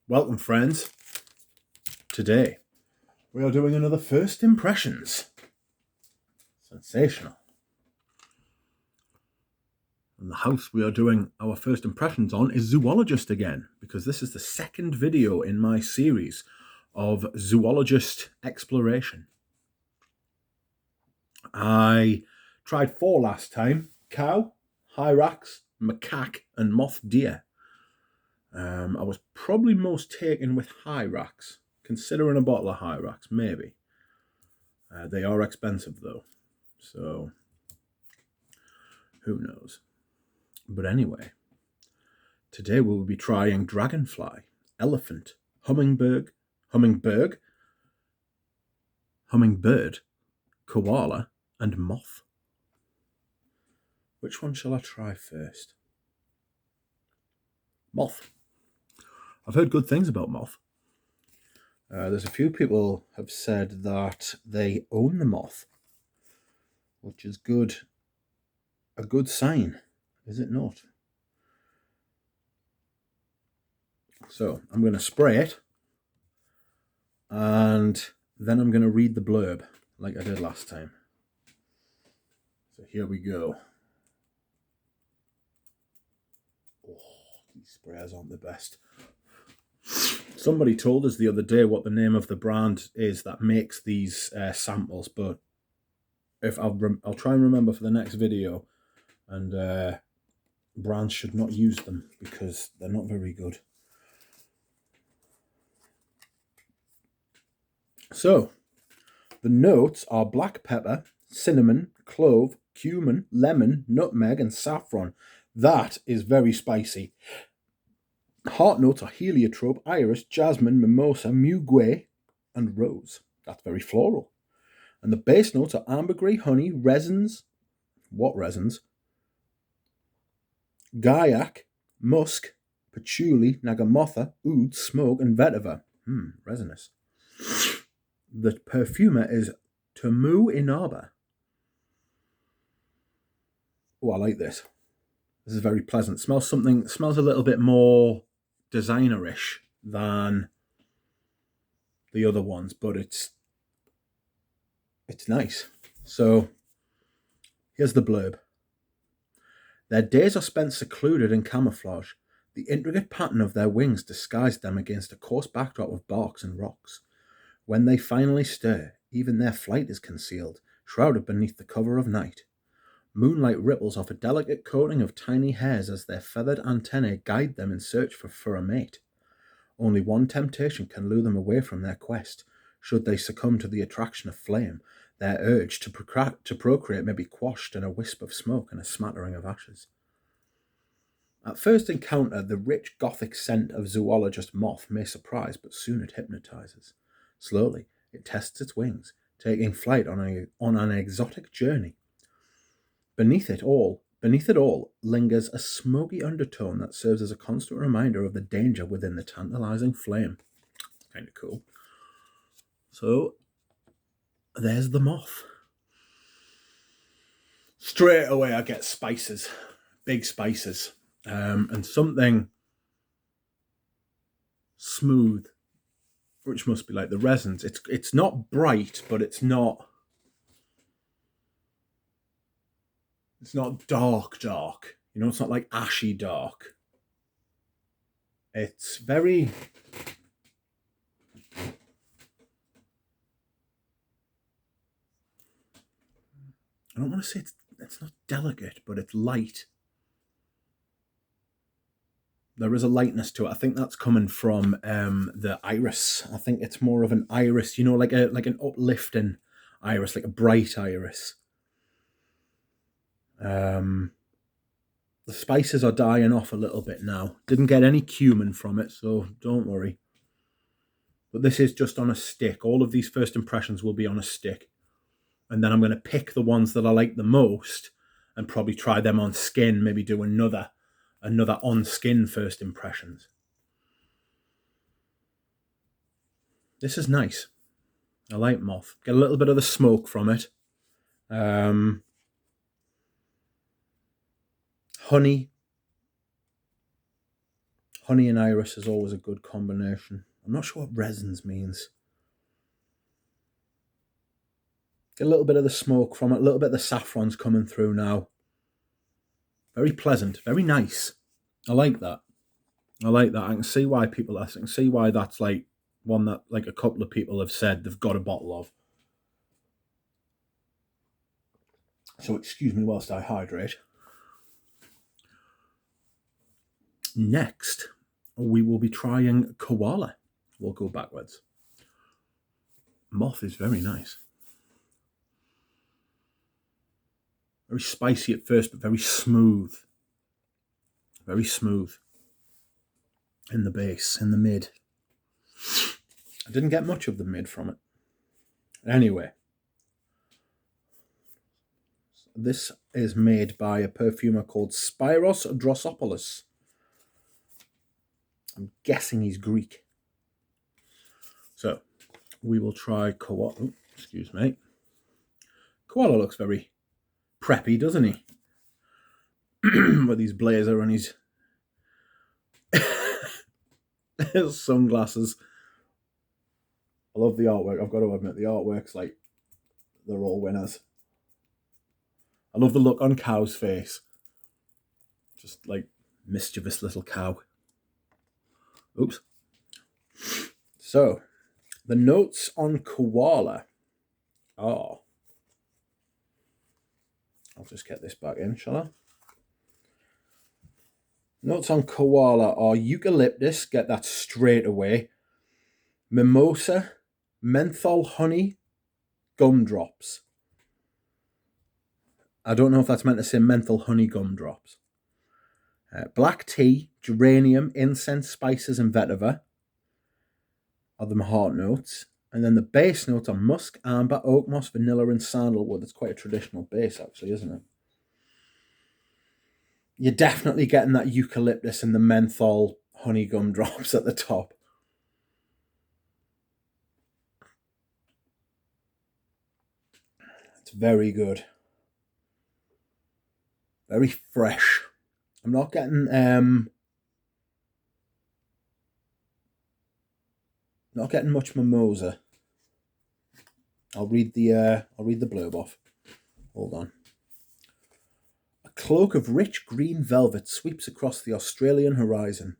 Welcome, friends. Today, we are doing another First Impressions. Sensational. And the house we are doing our First Impressions on is Zoologist again, because this is the second video in my series of Zoologist exploration. I tried 4 last time: cow, hyrax, macaque, and moth deer. I was probably most taken with hyrax, considering a bottle of hyrax, maybe. They are expensive though, so who knows. But anyway, today we'll be trying dragonfly, elephant, hummingbird, koala, and moth. Which one shall I try first? Moth. I've heard good things about moth. There's a few people have said that they own the moth, which is good. A good sign, is it not? So I'm going to spray it, and then I'm going to read the blurb like I did last time. So here we go. Oh, these sprayers aren't the best. Somebody told us the other day what the name of the brand is that makes these samples, but if I'll try and remember for the next video, and brands should not use them because they're not very good. So, the notes are black pepper, cinnamon, clove, cumin, lemon, nutmeg, and saffron. That is very spicy. Heart notes are heliotrope, iris, jasmine, mimosa, muguet, and rose. That's very floral. And the base notes are ambergris, honey, resins. What resins? Gaiac, musk, patchouli, nagamotha, oud, smoke, and vetiver. Resinous. The perfumer is Tumu Inaba. Oh, I like this. This is very pleasant. Smells a little bit more designer-ish than the other ones, but it's nice. So here's the blurb. Their days are spent secluded in camouflage. The intricate pattern of their wings disguised them against a coarse backdrop of barks and rocks. When they finally stir, even their flight is concealed, shrouded beneath the cover of night. Moonlight ripples off a delicate coating of tiny hairs as their feathered antennae guide them in search for a mate. Only one temptation can lure them away from their quest. Should they succumb to the attraction of flame, their urge to procreate may be quashed in a wisp of smoke and a smattering of ashes. At first encounter, the rich gothic scent of zoologist moth may surprise, but soon it hypnotizes. Slowly, it tests its wings, taking flight on an exotic journey. Beneath it all lingers a smoky undertone that serves as a constant reminder of the danger within the tantalizing flame. Kind of cool. So, there's the moth. Straight away I get spices, big spices, and something smooth, which must be like the resins. It's not bright, but it's not dark. You know, it's not like ashy dark. It's very... I don't want to say it's not delicate, but it's light. There is a lightness to it. I think that's coming from the iris. I think it's more of an iris, you know, like an uplifting iris, like a bright iris. The spices are dying off a little bit now. Didn't get any cumin from it, so don't worry. But this is just on a stick. All of these first impressions will be on a stick. And then I'm going to pick the ones that I like the most and probably try them on skin, maybe do another on-skin first impressions. This is nice. I like moth. Get a little bit of the smoke from it. Honey and iris is always a good combination. I'm not sure what resins means. Get a little bit of the smoke from it, a little bit of the saffron's coming through now. Very pleasant, very nice. I like that. I like that. I can see why people, I can see why that's like one that like a couple of people have said they've got a bottle of. So excuse me whilst I hydrate. Next, we will be trying Koala. We'll go backwards. Moth is very nice. Very spicy at first, but very smooth. Very smooth. In the base, in the mid. I didn't get much of the mid from it. Anyway. This is made by a perfumer called Spiros Drosopolis. I'm guessing he's Greek. So, we will try Koala. Oh, excuse me. Koala looks very preppy, doesn't he? With his blazer and his sunglasses. I love the artwork. I've got to admit, the artwork's like, they're all winners. I love the look on Cow's face. Just like mischievous little cow. Oops. So, the notes on Koala are... I'll just get this back in, shall I? Notes on Koala are eucalyptus, get that straight away. Mimosa, menthol honey, gumdrops. I don't know if that's meant to say menthol honey gumdrops. Black tea, geranium, incense, spices, and vetiver are the heart notes. And then the base notes are musk, amber, oak moss, vanilla, and sandalwood. It's quite a traditional base, actually, isn't it? You're definitely getting that eucalyptus and the menthol honey gumdrops at the top. It's very good. Very fresh. I'm not getting much mimosa. I'll read the blurb off. Hold on. A cloak of rich green velvet sweeps across the Australian horizon.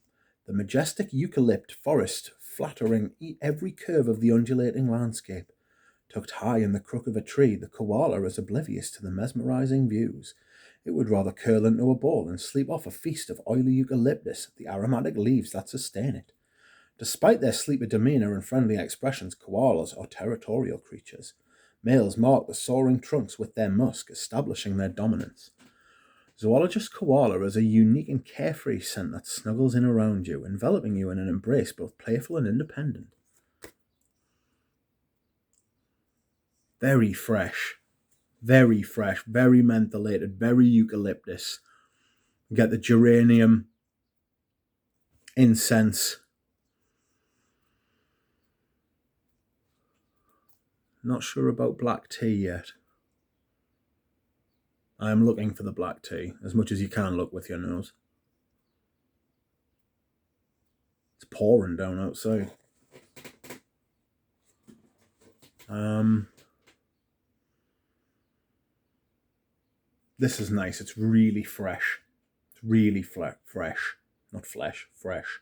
The majestic eucalypt forest flattering every curve of the undulating landscape. Tucked high in the crook of a tree, the koala is oblivious to the mesmerizing views. It would rather curl into a ball and sleep off a feast of oily eucalyptus, the aromatic leaves that sustain it. Despite their sleepy demeanor and friendly expressions, koalas are territorial creatures. Males mark the soaring trunks with their musk, establishing their dominance. Zoologist koala is a unique and carefree scent that snuggles in around you, enveloping you in an embrace both playful and independent. Very fresh, very mentholated, very eucalyptus. You get the geranium, incense. Not sure about black tea yet. I am looking for the black tea, as much as you can look with your nose. It's pouring down outside. This is nice. It's really fresh. It's really fresh. Not flesh, fresh.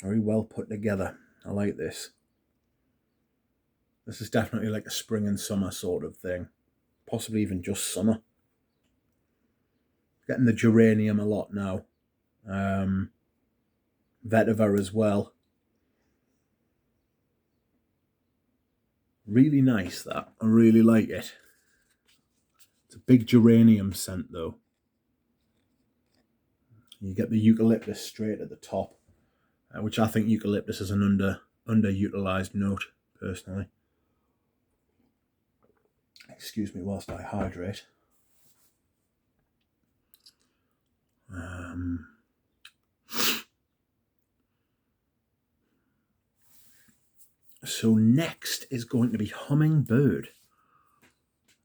Very well put together. I like this. This is definitely like a spring and summer sort of thing. Possibly even just summer. Getting the geranium a lot now. Vetiver as well. Really nice, that. I really like it. It's a big geranium scent though. You get the eucalyptus straight at the top, which I think eucalyptus is an underutilized note, personally. Excuse me whilst I hydrate. So next is going to be Hummingbird.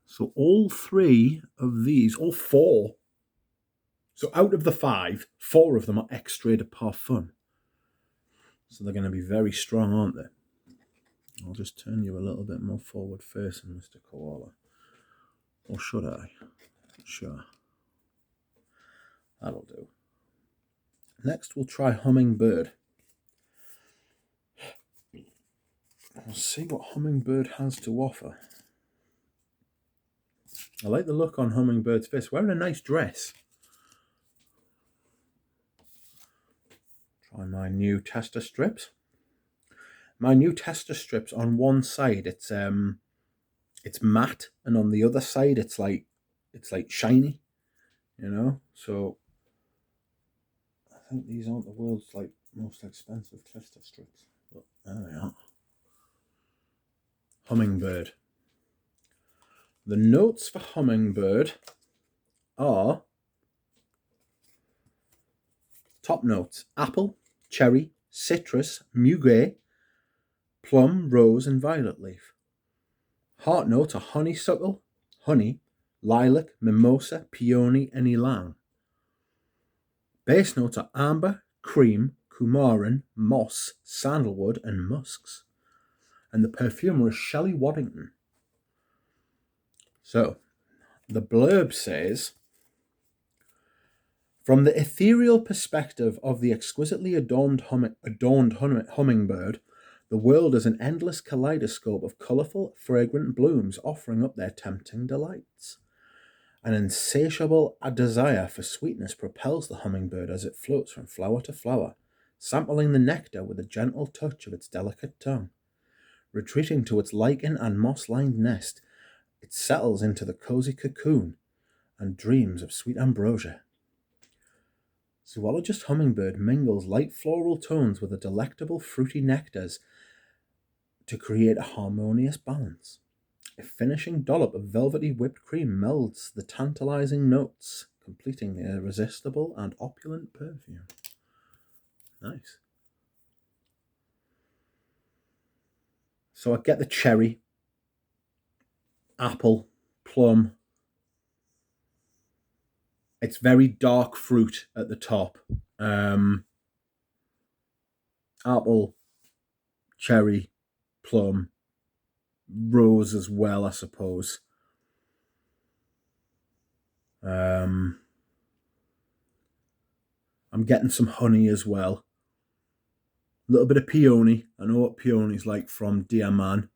So all four So out of the 5, 4 of them are extrait de parfum. So they're going to be very strong, aren't they? I'll just turn you a little bit more forward facing, Mr. Koala. Or should I? Sure. That'll do. Next, we'll try Hummingbird. We'll see what Hummingbird has to offer. I like the look on Hummingbird's face. Wearing a nice dress. Try my new tester strips. My new tester strips, on one side it's matte, and on the other side it's like shiny, you know. So I think these aren't the world's like most expensive tester strips, but there they are. Hummingbird. The notes for Hummingbird are top notes: apple, cherry, citrus, muguet, plum, rose, and violet leaf. Heart notes are honeysuckle, honey, lilac, mimosa, peony, and ylang. Base notes are amber, cream, coumarin, moss, sandalwood, and musks. And the perfumer is Shelley Waddington. So, the blurb says, from the ethereal perspective of the exquisitely adorned hummingbird, the world is an endless kaleidoscope of colourful, fragrant blooms offering up their tempting delights. An insatiable desire for sweetness propels the hummingbird as it floats from flower to flower, sampling the nectar with a gentle touch of its delicate tongue. Retreating to its lichen and moss-lined nest, it settles into the cosy cocoon and dreams of sweet ambrosia. Zoologist Hummingbird mingles light floral tones with the delectable fruity nectars to create a harmonious balance. A finishing dollop of velvety whipped cream melds the tantalizing notes, completing the irresistible and opulent perfume. Nice. So I get the cherry, apple, plum. It's very dark fruit at the top. Apple, cherry, plum, rose as well, I suppose. I'm getting some honey as well. A little bit of peony. I know what peony's like from Dear Man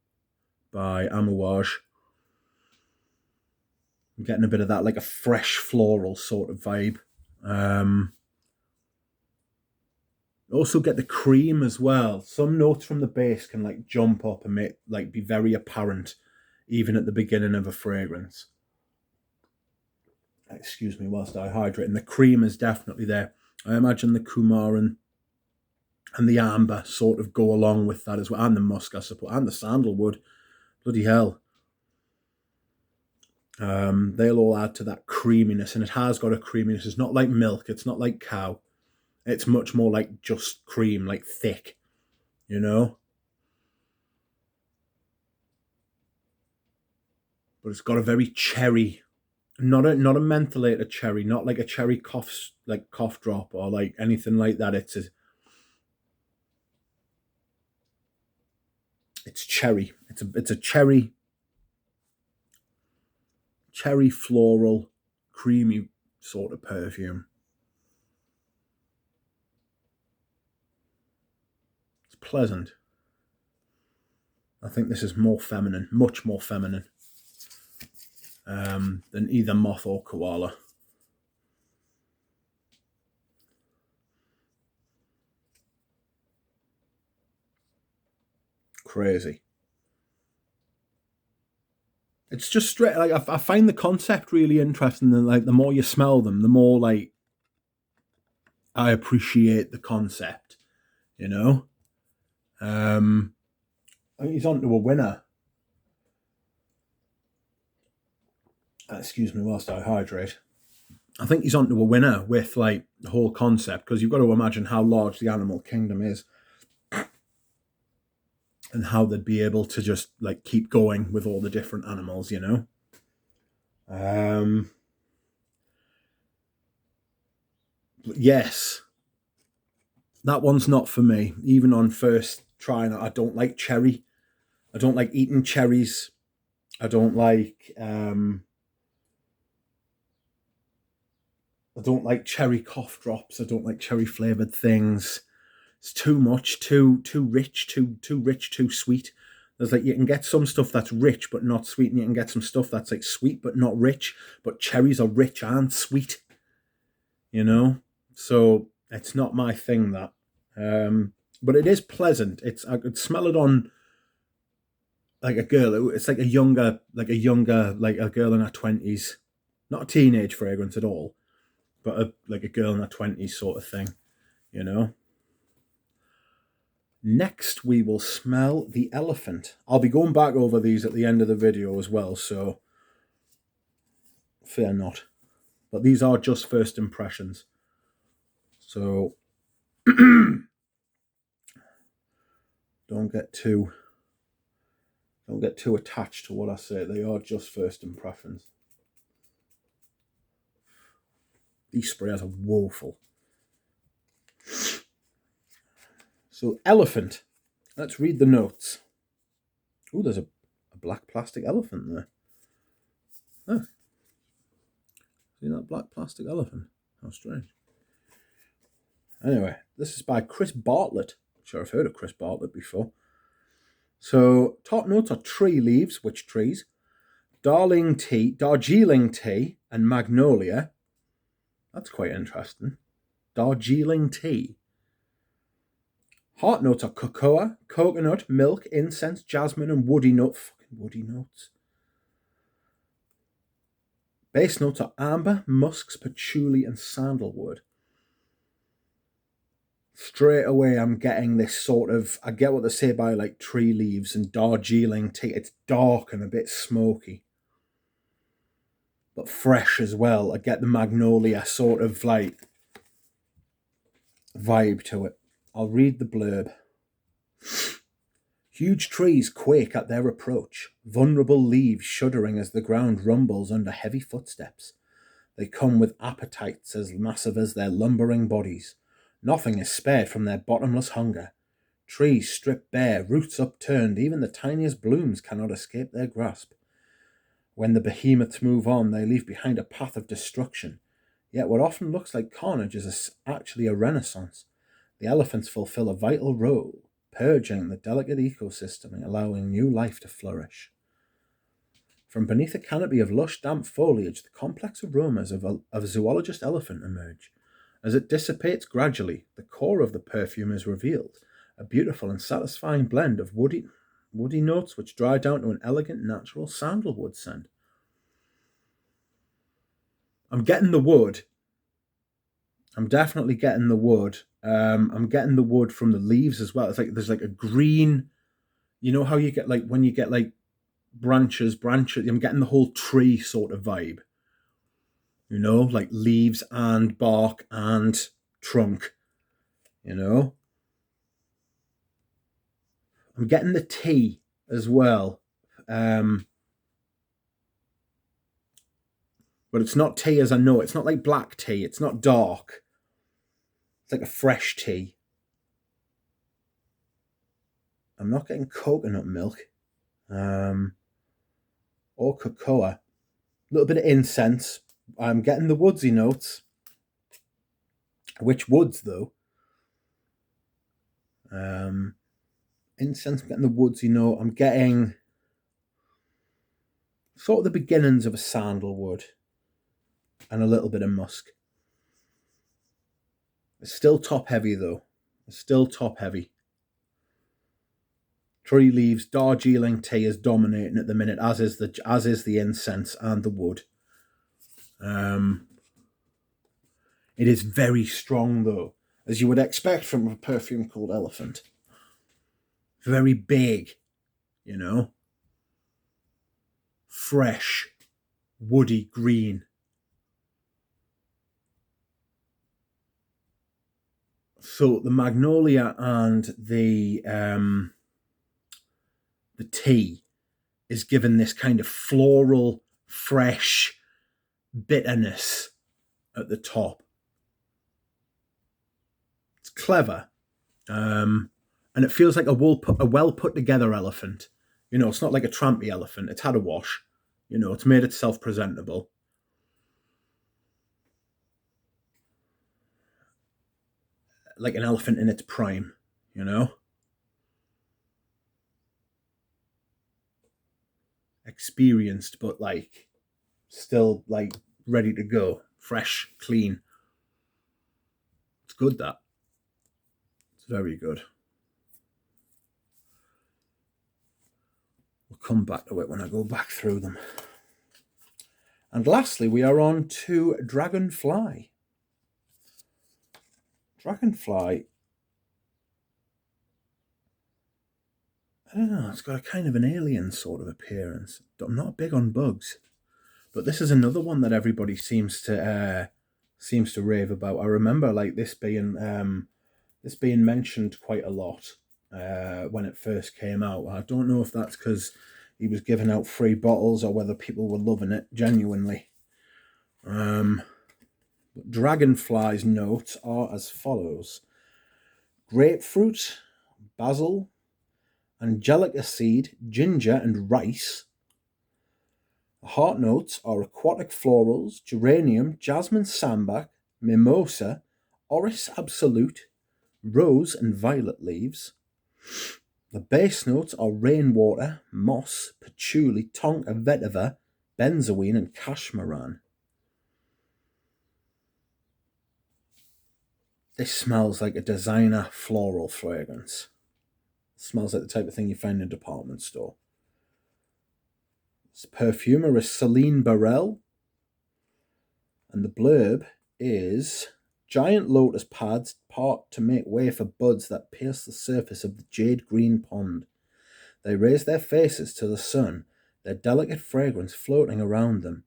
by Amouage. I'm getting a bit of that, like a fresh floral sort of vibe. Also get the cream as well. Some notes from the base can like jump up and make like be very apparent even at the beginning of a fragrance. Excuse me whilst I hydrate. And the cream is definitely there. I imagine the coumarin and the amber sort of go along with that as well. And the musk, I suppose. And the sandalwood. Bloody hell. They'll all add to that creaminess. And it has got a creaminess. It's not like milk. It's not like cow. It's much more like just cream, like thick. You know? But it's got a very cherry, not a mentholated cherry, not like a cherry cough drop or like anything like that. It's cherry. It's a cherry floral, creamy sort of perfume. It's pleasant. I think this is more feminine, much more feminine than either Moth or Koala. Crazy. It's just straight. Like I find the concept really interesting. And like the more you smell them, the more like I appreciate the concept. You know. I think he's on to a winner. Excuse me whilst I hydrate. I think he's on to a winner with like the whole concept, because you've got to imagine how large the animal kingdom is and how they'd be able to just like keep going with all the different animals, you know. Yes, that one's not for me. Even on first trying, I don't like cherry. I don't like eating cherries. I don't like cherry cough drops. I don't like cherry flavored things. It's too much, too rich, too rich, too sweet. There's like, you can get some stuff that's rich but not sweet, and you can get some stuff that's like sweet but not rich. But cherries are rich and sweet, you know. So it's not my thing, that. But it is pleasant. I could smell it on like a girl. It's like a younger, like a girl in her 20s, not a teenage fragrance at all, but like a girl in her 20s sort of thing, you know. Next, we will smell the elephant. I'll be going back over these at the end of the video as well, so fear not. But these are just first impressions. So don't get too attached to what I say. They are just first impressions. These sprays are woeful. So elephant. Let's read the notes. Oh, there's a black plastic elephant there. Oh. See that black plastic elephant? How strange. Anyway, this is by Chris Bartlett. I'm sure I've heard of Chris Bartlett before. So, top notes are tree leaves, which trees? Darjeeling tea, and magnolia. That's quite interesting. Darjeeling tea. Heart notes are cocoa, coconut, milk, incense, jasmine, and woody nut. Fucking woody notes. Base notes are amber, musks, patchouli, and sandalwood. Straight away, I'm getting this sort of, I get what they say by like tree leaves and Darjeeling tea. It's dark and a bit smoky, but fresh as well. I get the magnolia sort of like vibe to it. I'll read the blurb. Huge trees quake at their approach, vulnerable leaves shuddering as the ground rumbles under heavy footsteps. They come with appetites as massive as their lumbering bodies. Nothing is spared from their bottomless hunger. Trees stripped bare, roots upturned, even the tiniest blooms cannot escape their grasp. When the behemoths move on, they leave behind a path of destruction. Yet what often looks like carnage is actually a renaissance. The elephants fulfill a vital role, purging the delicate ecosystem and allowing new life to flourish. From beneath a canopy of lush, damp foliage, the complex aromas of a zoologist elephant emerge. As it dissipates gradually, the core of the perfume is revealed, a beautiful and satisfying blend of woody notes which dry down to an elegant, natural sandalwood scent. I'm getting the wood. I'm definitely getting the wood. I'm getting the wood from the leaves as well. It's like there's like a green, you know how you get like when you get like branches. I'm getting the whole tree sort of vibe. You know, like leaves and bark and trunk, you know. I'm getting the tea as well. But it's not tea as I know. It's not like black tea. It's not dark. It's like a fresh tea. I'm not getting coconut milk. Or cocoa. A little bit of incense. I'm getting the woodsy notes. Which woods, though? Incense, I'm getting the woodsy note. I'm getting sort of the beginnings of a sandalwood and a little bit of musk. It's still top heavy, though. It's still top heavy. Tree leaves, Darjeeling tea is dominating at the minute, as is the incense and the wood. It is very strong, though, as you would expect from a perfume called Elephant. Very big, you know. Fresh, woody green. So the magnolia and the tea is given this kind of floral, fresh bitterness at the top. clever, and it feels like a well put together elephant. You know, it's not like a trampy elephant. It's had a wash. You know, it's made itself presentable. Like an elephant in its prime, you know? Experienced, but like still like ready to go. Fresh, clean. It's good, that. It's very good. We'll come back to it when I go back through them. And lastly, we are on to Dragonfly. Dragonfly, I don't know, it's got a kind of an alien sort of appearance. I'm not big on bugs, but this is another one that everybody seems to rave about. I remember like this being mentioned quite a lot when it first came out. I don't know if that's because he was giving out free bottles or whether people were loving it genuinely. Dragonfly's notes are as follows: grapefruit, basil, angelica seed, ginger, and rice. The heart notes are aquatic florals, geranium, jasmine sambac, mimosa, orris absolute, rose, and violet leaves. The base notes are rainwater, moss, patchouli, tonka vetiver, benzoin, and cashmeran. This smells like a designer floral fragrance. It smells like the type of thing you find in a department store. Its perfumer is Celine Burrell. And the blurb is: giant lotus pads part to make way for buds that pierce the surface of the jade green pond. They raise their faces to the sun, their delicate fragrance floating around them.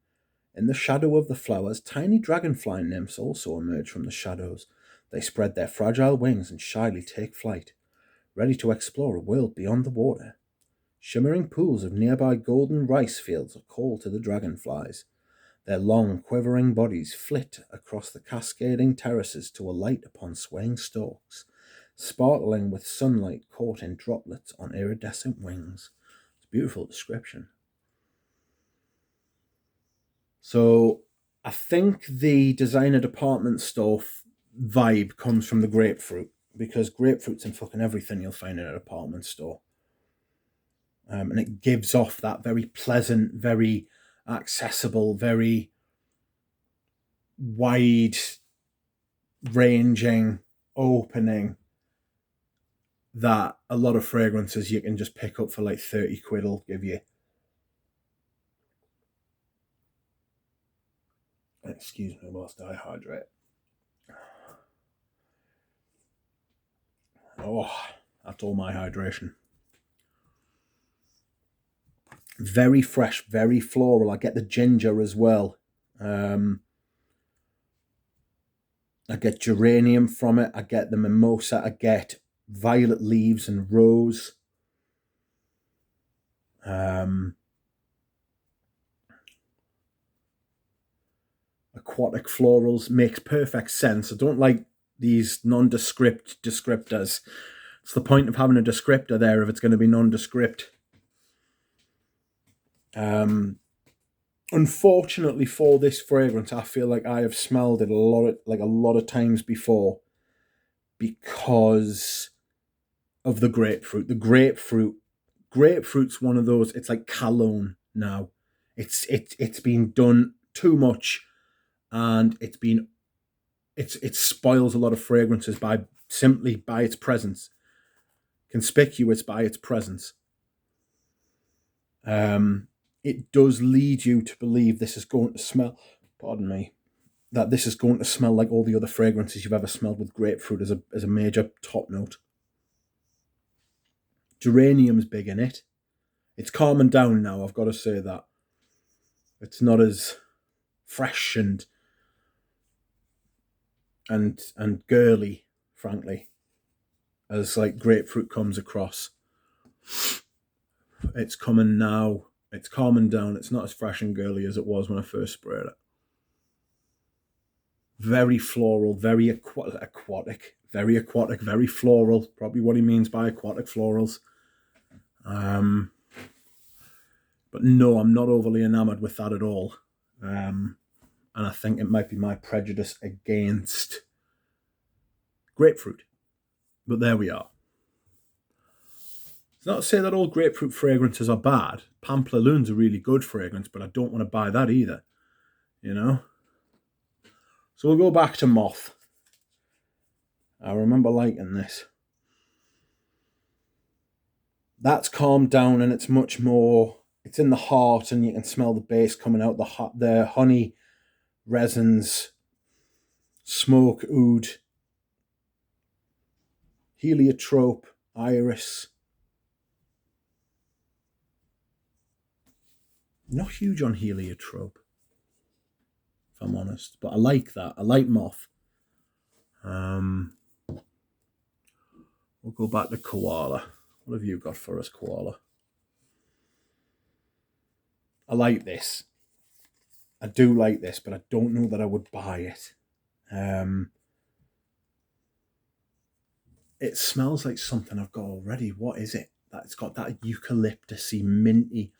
In the shadow of the flowers, tiny dragonfly nymphs also emerge from the shadows. They spread their fragile wings and shyly take flight, ready to explore a world beyond the water. Shimmering pools of nearby golden rice fields are called to the dragonflies. Their long, quivering bodies flit across the cascading terraces to alight upon swaying stalks, sparkling with sunlight caught in droplets on iridescent wings. It's a beautiful description. So I think the designer department store vibe comes from the grapefruit, because grapefruit's in fucking everything you'll find in a department store. And it gives off that very pleasant, very accessible, very wide ranging opening that a lot of fragrances you can just pick up for like 30 quid will give you. Excuse me whilst I hydrate. Oh, that's all my hydration. Very fresh, very floral. I get the ginger as well. I get geranium from it. I get the mimosa. I get violet leaves and rose. Aquatic florals makes perfect sense. I don't like these nondescript descriptors. It's the point of having a descriptor there if it's going to be nondescript. Unfortunately for this fragrance, I feel like I have smelled it a lot of times before because of the grapefruit. Grapefruit's one of those. It's like cologne now. It's been done too much, and it spoils a lot of fragrances by its presence. Conspicuous by its presence. It does lead you to believe this is going to smell, that this is going to smell like all the other fragrances you've ever smelled with grapefruit as a major top note. Geranium's big in it. It's calming down now, I've got to say that. It's not as fresh and girly, frankly, as like grapefruit comes across. It's coming now. It's calming down. It's not as fresh and girly as it was when I first sprayed it. Very floral, very aquatic, very floral. Probably what he means by aquatic florals. But no, I'm not overly enamoured with that at all. And I think it might be my prejudice against grapefruit. But there we are. It's not to say that all grapefruit fragrances are bad. Pamplaloon's a really good fragrance, but I don't want to buy that either. You know? So we'll go back to Moth. I remember liking this. That's calmed down and it's much more, it's in the heart and you can smell the base coming out, the honey, resins, smoke, oud, heliotrope, iris. Not huge on heliotrope, if I'm honest, but I like that. I like Moth. We'll go back to Koala. What have you got for us, Koala? I like this. I do like this, but I don't know that I would buy it. It smells like something I've got already. What is it? It's got that eucalyptusy, minty.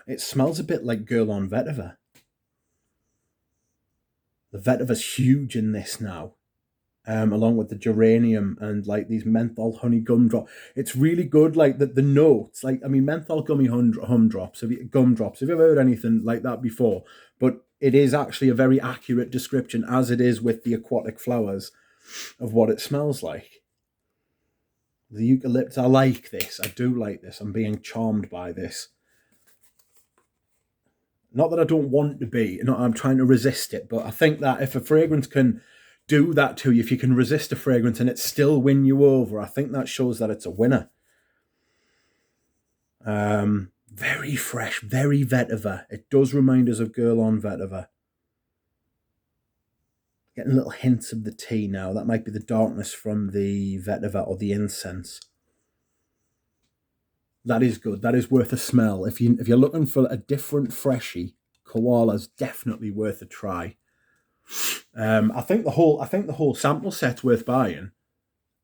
It smells a bit like Girl on Vetiver. The Vetiver's huge in this now. Along with the geranium and like these menthol honey gumdrop. It's really good, like the notes. Like, I mean, menthol gumdrops. Gumdrops. Have you ever heard anything like that before? But it is actually a very accurate description, as it is with the aquatic flowers, of what it smells like. The eucalyptus, I like this. I do like this. I'm being charmed by this. Not that I don't want to be. I'm trying to resist it, but I think that if a fragrance can do that to you, if you can resist a fragrance and it still win you over, I think that shows that it's a winner. Very fresh, very vetiver. It does remind us of Girl on Vetiver. Getting little hints of the tea now. That might be the darkness from the vetiver or the incense. That is good. That is worth a smell. If you're looking for a different freshie, Koala's definitely worth a try. I think the whole sample set's worth buying.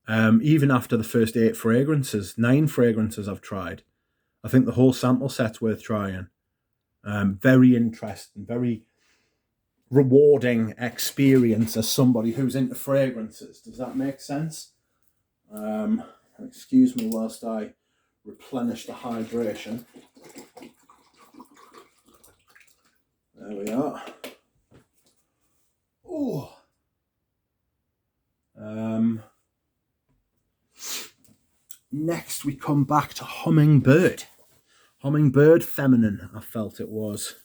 Even after the first 9 fragrances I've tried, I think the whole sample set's worth trying. Very interesting, very rewarding experience as somebody who's into fragrances. Does that make sense? Excuse me whilst I replenish the hydration. There we are. Oh. Next we come back to Hummingbird. Hummingbird feminine, I felt it was.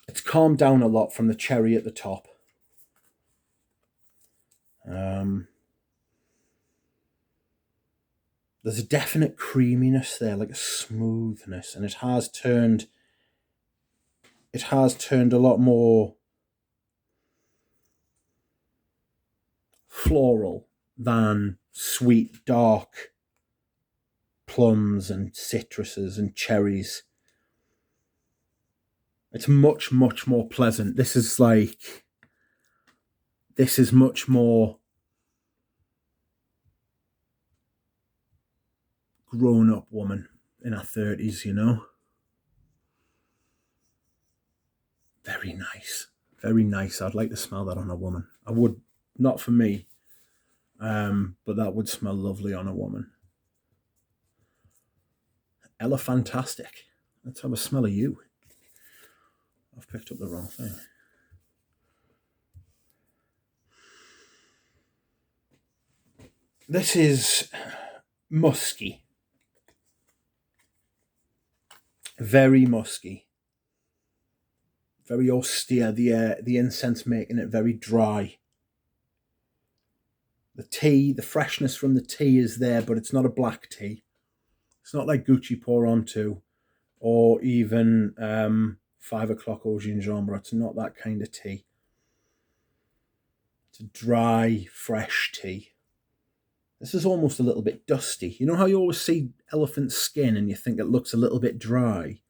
It's calmed down a lot from the cherry at the top. There's a definite creaminess there, like a smoothness, and it has turned a lot more floral than sweet, dark plums and citruses and cherries. It's much, much more pleasant. This is much more grown-up woman in her 30s, you know. Very nice. Very nice. I'd like to smell that on a woman. I would, not for me, but that would smell lovely on a woman. Elephantastic. Let's have a smell of you. I've picked up the wrong thing. This is musky. Very musky. Very austere. The incense making it very dry. The tea, the freshness from the tea is there, but it's not a black tea. It's not like Gucci Pour On To or even 5 o'clock au gingembre. It's not that kind of tea. It's a dry, fresh tea. This is almost a little bit dusty. You know how you always see elephant skin and you think it looks a little bit dry?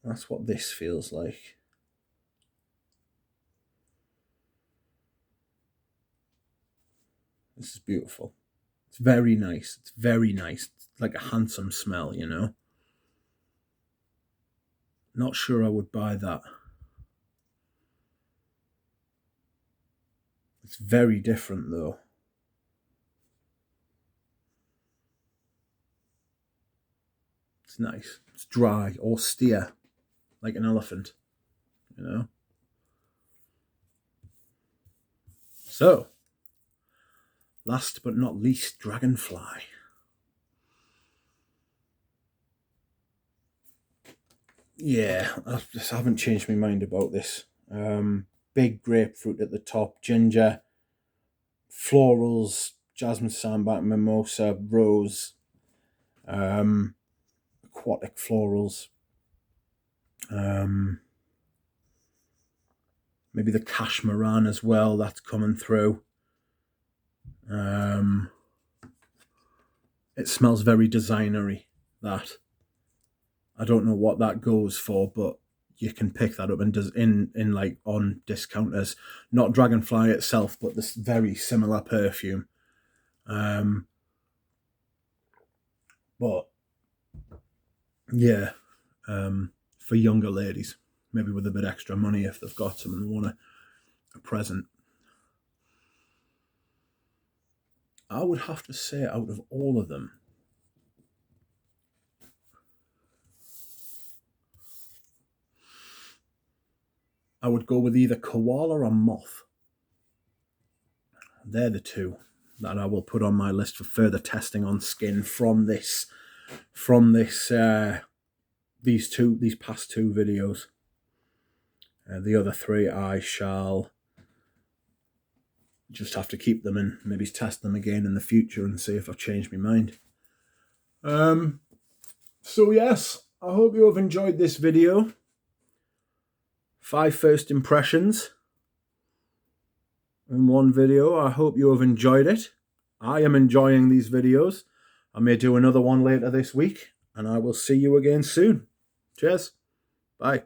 That's what this feels like. This is beautiful. It's very nice. It's very nice. It's like a handsome smell, you know? Not sure I would buy that. It's very different though. It's nice. It's dry, austere, like an elephant, you know? So, last but not least, Dragonfly. Yeah, I just haven't changed my mind about this. Big grapefruit at the top, ginger, florals, jasmine sambac, mimosa, rose, aquatic florals, maybe the cashmeran as well, that's coming through. It smells very designery, that. I don't know what that goes for, but you can pick that up in like on discounters. Not Dragonfly itself, but this very similar perfume. But yeah, for younger ladies, maybe with a bit extra money if they've got some and want a present. I would have to say, out of all of them, I would go with either Koala or Moth. They're the two that I will put on my list for further testing on skin from these past two videos. The other three I shall just have to keep them and maybe test them again in the future and see if I've changed my mind. So yes, I hope you have enjoyed this video. 5 first impressions in one video. I hope you have enjoyed it. I am enjoying these videos. I may do another one later this week, and I will see you again soon. Cheers. Bye.